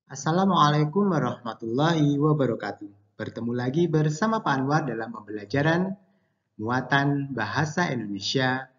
Assalamualaikum warahmatullahi wabarakatuh. Bertemu lagi bersama Pak Anwar dalam pembelajaran Muatan Bahasa Indonesia,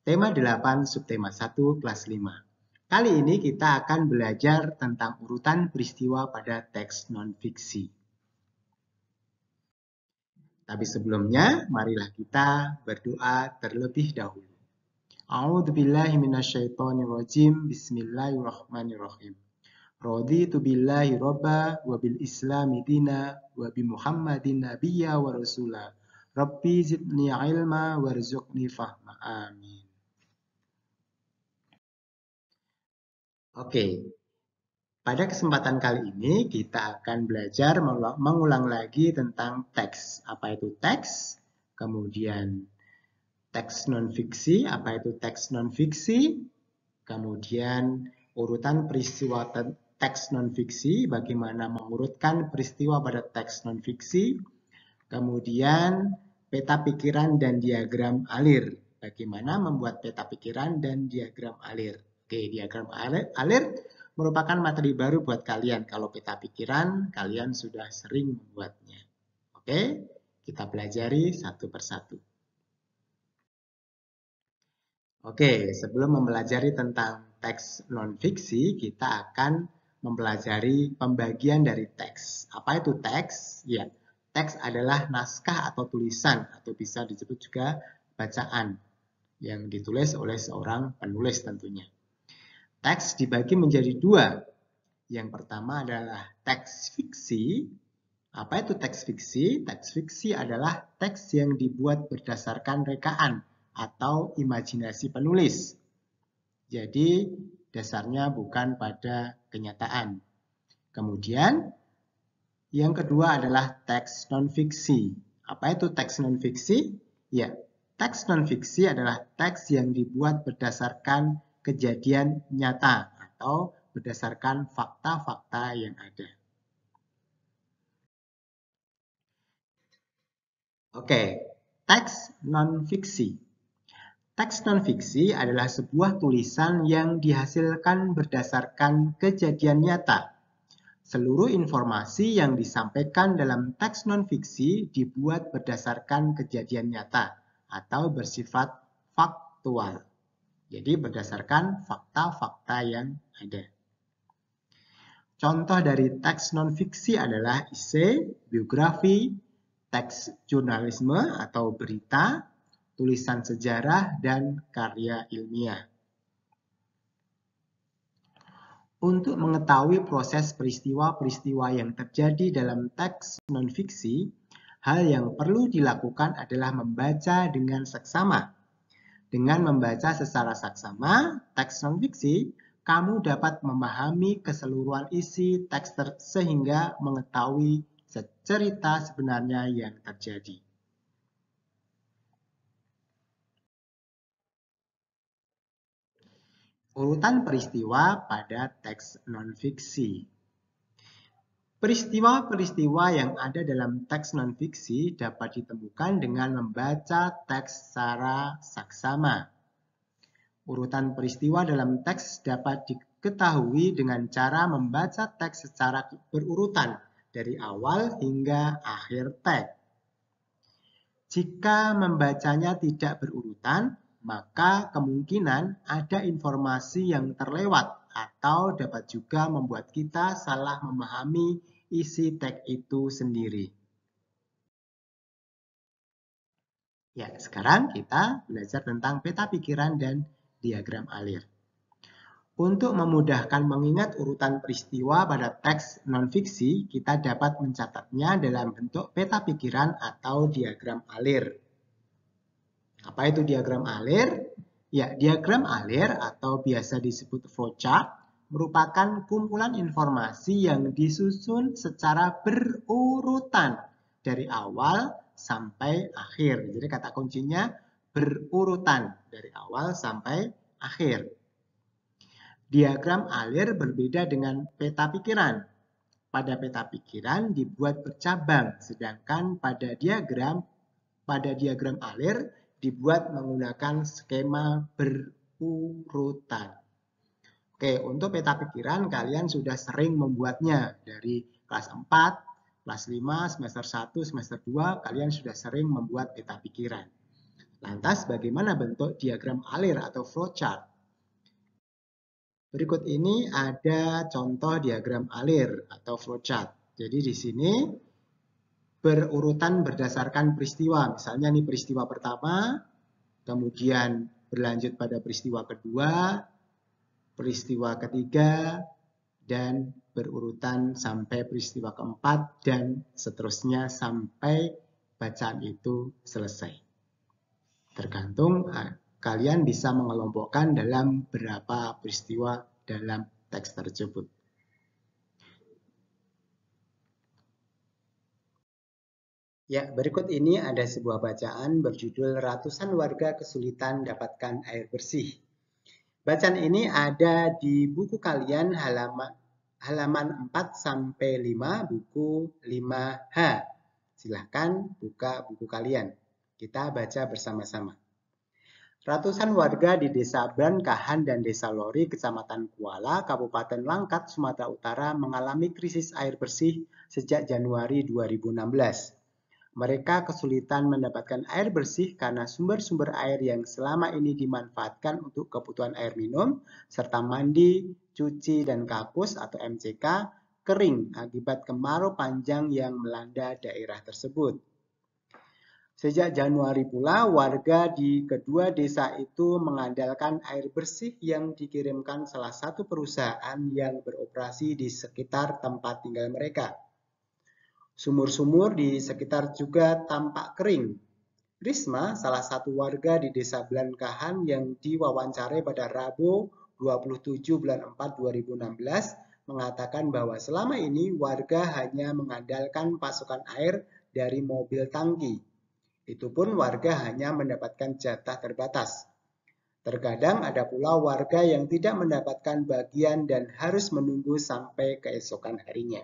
tema 8, subtema 1, kelas 5. Kali ini kita akan belajar tentang urutan peristiwa pada teks non-fiksi. Tapi sebelumnya, marilah kita berdoa terlebih dahulu. A'udzubillahi minasyaitonirrajim. Bismillahirrahmanirrahim. Raditu billahi robba wa bil islami dina wa bi muhammadin nabiyya wa rasula. Rabbi zidni ilma warzuqni fahma. Amin. Oke, pada kesempatan kali ini kita akan belajar mengulang lagi tentang teks. Apa itu teks? Kemudian teks non-fiksi. Apa itu teks non-fiksi? Kemudian urutan peristiwa teks non-fiksi, bagaimana mengurutkan peristiwa pada teks non-fiksi. Kemudian peta pikiran dan diagram alir. Bagaimana membuat peta pikiran dan diagram alir. Oke, diagram alir merupakan materi baru buat kalian. Kalau peta pikiran, kalian sudah sering membuatnya. Oke, kita pelajari satu persatu. Oke, sebelum mempelajari tentang teks non-fiksi, kita akan mempelajari pembagian dari teks. Apa itu teks? Ya, teks adalah naskah atau tulisan, atau bisa disebut juga bacaan, yang ditulis oleh seorang penulis tentunya. Teks dibagi menjadi dua. Yang pertama adalah teks fiksi. Apa itu teks fiksi? Teks fiksi adalah teks yang dibuat berdasarkan rekaan atau imajinasi penulis. Jadi dasarnya bukan pada kenyataan. Kemudian yang kedua adalah teks non-fiksi. Apa itu teks non-fiksi? Ya, teks non-fiksi adalah teks yang dibuat berdasarkan kejadian nyata atau berdasarkan fakta-fakta yang ada. Oke, teks non-fiksi. Teks non-fiksi adalah sebuah tulisan yang dihasilkan berdasarkan kejadian nyata. Seluruh informasi yang disampaikan dalam teks non-fiksi dibuat berdasarkan kejadian nyata atau bersifat faktual. Jadi berdasarkan fakta-fakta yang ada. Contoh dari teks non-fiksi adalah esai, biografi, teks jurnalisme atau berita, tulisan sejarah, dan karya ilmiah. Untuk mengetahui proses peristiwa-peristiwa yang terjadi dalam teks non-fiksi, hal yang perlu dilakukan adalah membaca dengan seksama. Dengan membaca secara seksama teks non-fiksi, kamu dapat memahami keseluruhan isi teks sehingga mengetahui cerita sebenarnya yang terjadi. Urutan peristiwa pada teks non-fiksi. Peristiwa-peristiwa yang ada dalam teks non-fiksi dapat ditemukan dengan membaca teks secara saksama. Urutan peristiwa dalam teks dapat diketahui dengan cara membaca teks secara berurutan dari awal hingga akhir teks. Jika membacanya tidak berurutan, maka kemungkinan ada informasi yang terlewat atau dapat juga membuat kita salah memahami isi teks itu sendiri. Ya, sekarang kita belajar tentang peta pikiran dan diagram alir. Untuk memudahkan mengingat urutan peristiwa pada teks non-fiksi, kita dapat mencatatnya dalam bentuk peta pikiran atau diagram alir. Apa itu diagram alir? Ya, diagram alir atau biasa disebut flowchart merupakan kumpulan informasi yang disusun secara berurutan dari awal sampai akhir. Jadi kata kuncinya berurutan dari awal sampai akhir. Diagram alir berbeda dengan peta pikiran. Pada peta pikiran dibuat bercabang, sedangkan pada diagram alir dibuat menggunakan skema berurutan. Oke, untuk peta pikiran kalian sudah sering membuatnya dari kelas 4, kelas 5, semester 1, semester 2, kalian sudah sering membuat peta pikiran. Lantas bagaimana bentuk diagram alir atau flowchart? Berikut ini ada contoh diagram alir atau flowchart. Jadi di sini berurutan berdasarkan peristiwa. Misalnya ini peristiwa pertama, kemudian berlanjut pada peristiwa kedua, peristiwa ketiga, dan berurutan sampai peristiwa keempat, dan seterusnya sampai bacaan itu selesai. Tergantung kalian bisa mengelompokkan dalam berapa peristiwa dalam teks tersebut. Ya, berikut ini ada sebuah bacaan berjudul Ratusan Warga Kesulitan Dapatkan Air Bersih. Bacaan ini ada di buku kalian halaman 4-5 buku 5H. Silahkan buka buku kalian. Kita baca bersama-sama. Ratusan warga di Desa Brankahan dan Desa Lori, Kecamatan Kuala, Kabupaten Langkat, Sumatera Utara mengalami krisis air bersih sejak Januari 2016. Mereka kesulitan mendapatkan air bersih karena sumber-sumber air yang selama ini dimanfaatkan untuk kebutuhan air minum, serta mandi, cuci, dan kakus atau MCK, kering akibat kemarau panjang yang melanda daerah tersebut. Sejak Januari pula, warga di kedua desa itu mengandalkan air bersih yang dikirimkan salah satu perusahaan yang beroperasi di sekitar tempat tinggal mereka. Sumur-sumur di sekitar juga tampak kering. Risma, salah satu warga di Desa Blankahan yang diwawancarai pada Rabu 27 bulan 4 2016, mengatakan bahwa selama ini warga hanya mengandalkan pasokan air dari mobil tangki. Itu pun warga hanya mendapatkan jatah terbatas. Terkadang ada pula warga yang tidak mendapatkan bagian dan harus menunggu sampai keesokan harinya.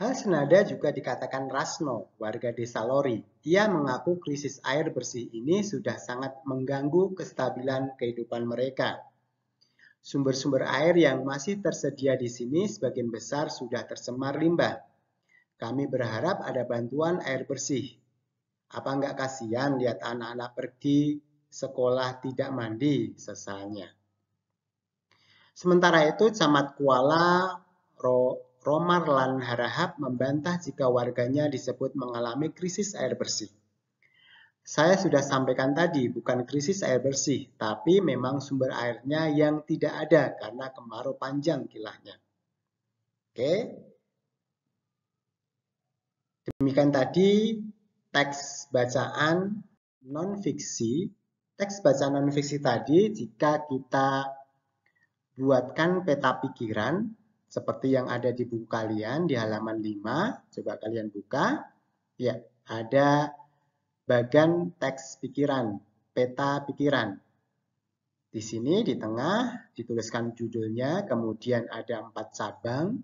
Hal senada juga dikatakan Rasno, warga Desa Lori. Ia mengaku krisis air bersih ini sudah sangat mengganggu kestabilan kehidupan mereka. Sumber-sumber air yang masih tersedia di sini sebagian besar sudah tercemar limbah. Kami berharap ada bantuan air bersih. Apa enggak kasihan lihat anak-anak pergi sekolah tidak mandi, sesalnya. Sementara itu, Camat Kuala Romarlan Harahap membantah jika warganya disebut mengalami krisis air bersih. Saya sudah sampaikan tadi, bukan krisis air bersih, tapi memang sumber airnya yang tidak ada karena kemarau panjang kilahnya. Oke. Demikian tadi teks bacaan non-fiksi. Teks bacaan non-fiksi tadi jika kita buatkan peta pikiran seperti yang ada di buku kalian di halaman 5, coba kalian buka. Ya, ada bagan teks pikiran, peta pikiran. Di sini di tengah dituliskan judulnya, kemudian ada 4 cabang.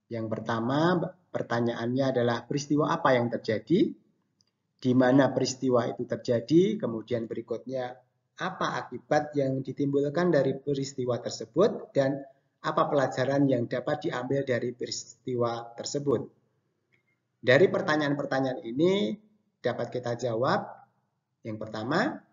Yang pertama, pertanyaannya adalah peristiwa apa yang terjadi? Di mana peristiwa itu terjadi? Kemudian berikutnya, apa akibat yang ditimbulkan dari peristiwa tersebut? Dan apa pelajaran yang dapat diambil dari peristiwa tersebut? Dari pertanyaan-pertanyaan ini dapat kita jawab. Yang pertama,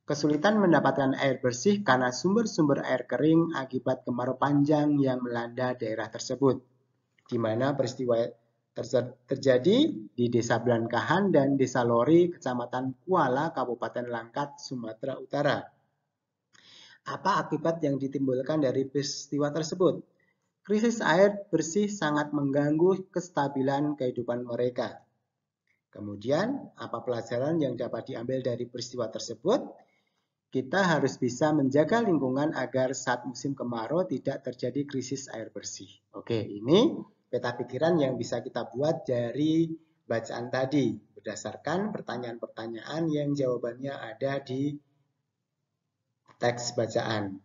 kesulitan mendapatkan air bersih karena sumber-sumber air kering akibat kemarau panjang yang melanda daerah tersebut, di mana peristiwa terjadi di Desa Blankahan dan Desa Lori, Kecamatan Kuala, Kabupaten Langkat, Sumatera Utara. Apa akibat yang ditimbulkan dari peristiwa tersebut? Krisis air bersih sangat mengganggu kestabilan kehidupan mereka. Kemudian, apa pelajaran yang dapat diambil dari peristiwa tersebut? Kita harus bisa menjaga lingkungan agar saat musim kemarau tidak terjadi krisis air bersih. Oke, ini peta pikiran yang bisa kita buat dari bacaan tadi berdasarkan pertanyaan-pertanyaan yang jawabannya ada di teks bacaan.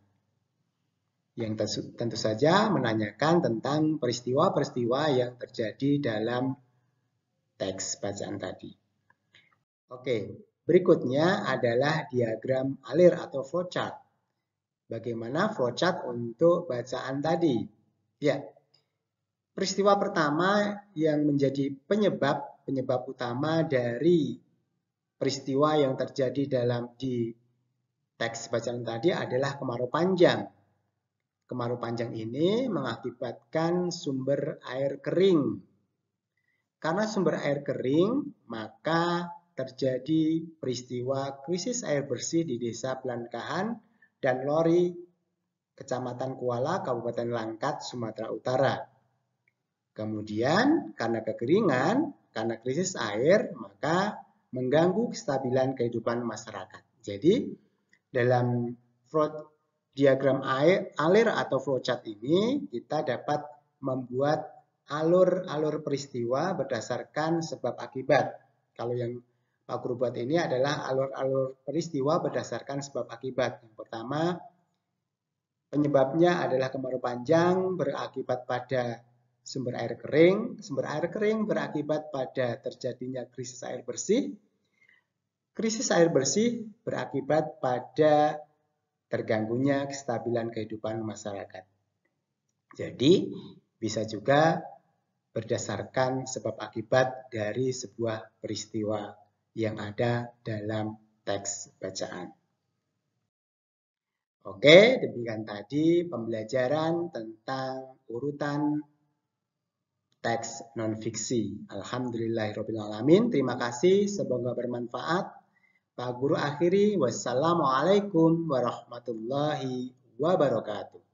Yang tentu saja menanyakan tentang peristiwa-peristiwa yang terjadi dalam teks bacaan tadi. Oke, Berikutnya adalah diagram alir atau flowchart. Bagaimana flowchart untuk bacaan tadi? Ya, peristiwa pertama yang menjadi penyebab utama dari peristiwa yang terjadi di teks bacaan tadi adalah kemarau panjang. Kemarau panjang ini mengakibatkan sumber air kering. Karena sumber air kering, maka terjadi peristiwa krisis air bersih di Desa Pelankahan dan Lori, Kecamatan Kuala, Kabupaten Langkat, Sumatera Utara. Kemudian, karena kekeringan, karena krisis air, maka mengganggu kestabilan kehidupan masyarakat. Jadi, dalam diagram alir atau flowchart ini, kita dapat membuat alur-alur peristiwa berdasarkan sebab akibat. Kalau yang Pak Guru buat ini adalah alur-alur peristiwa berdasarkan sebab akibat. Yang pertama, penyebabnya adalah kemarau panjang berakibat pada sumber air kering. Sumber air kering berakibat pada terjadinya krisis air bersih. Krisis air bersih berakibat pada terganggunya kestabilan kehidupan masyarakat. Jadi, bisa juga berdasarkan sebab akibat dari sebuah peristiwa yang ada dalam teks bacaan. Oke, demikian tadi pembelajaran tentang urutan teks non-fiksi. Alhamdulillahirrahmanirrahim. Terima kasih, semoga bermanfaat. Pak Guru akhiri, wassalamualaikum warahmatullahi wabarakatuh.